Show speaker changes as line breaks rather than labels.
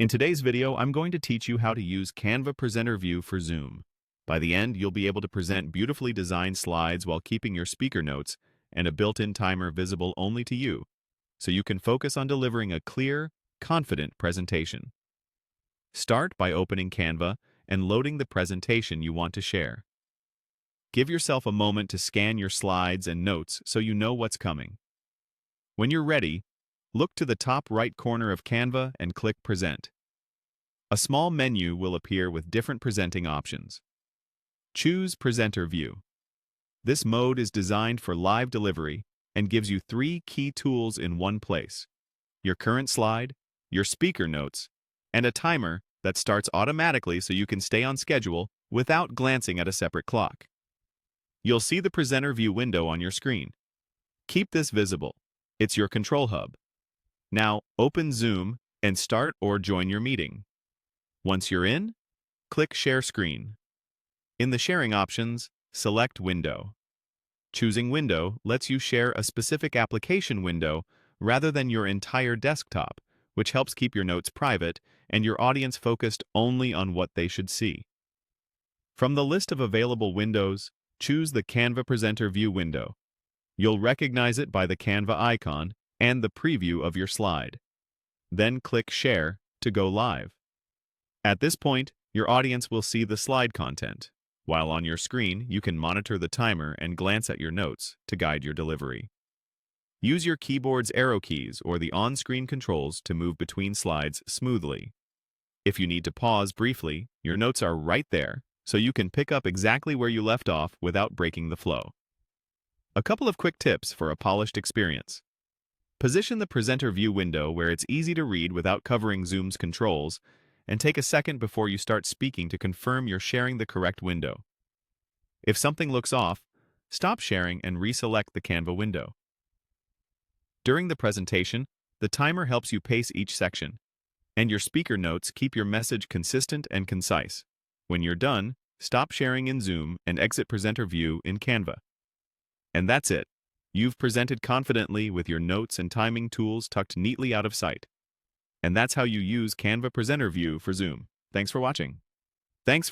In today's video, I'm going to teach you how to use Canva Presenter View for Zoom. By the end, you'll be able to present beautifully designed slides while keeping your speaker notes and a built-in timer visible only to you, so you can focus on delivering a clear, confident presentation. Start by opening Canva and loading the presentation you want to share. Give yourself a moment to scan your slides and notes so you know what's coming. When you're ready, look to the top right corner of Canva and click Present. A small menu will appear with different presenting options. Choose Presenter View. This mode is designed for live delivery and gives you 3 key tools in one place: your current slide, your speaker notes, and a timer that starts automatically so you can stay on schedule without glancing at a separate clock. You'll see the Presenter View window on your screen. Keep this visible. It's your control hub. Now, open Zoom and start or join your meeting. Once you're in, click Share Screen. In the sharing options, select Window. Choosing Window lets you share a specific application window rather than your entire desktop, which helps keep your notes private and your audience focused only on what they should see. From the list of available windows, choose the Canva Presenter View window. You'll recognize it by the Canva icon and the preview of your slide. Then click Share to go live. At this point, your audience will see the slide content, while on your screen you can monitor the timer and glance at your notes to guide your delivery. Use your keyboard's arrow keys or the on-screen controls to move between slides smoothly. If you need to pause briefly, your notes are right there, so you can pick up exactly where you left off without breaking the flow. A couple of quick tips for a polished experience. Position the Presenter View window where it's easy to read without covering Zoom's controls, and take a second before you start speaking to confirm you're sharing the correct window. If something looks off, stop sharing and reselect the Canva window. During the presentation, the timer helps you pace each section, and your speaker notes keep your message consistent and concise. When you're done, stop sharing in Zoom and exit Presenter View in Canva. And that's it. You've presented confidently with your notes and timing tools tucked neatly out of sight. And that's how you use Canva Presenter View for Zoom. Thanks for watching. Thanks for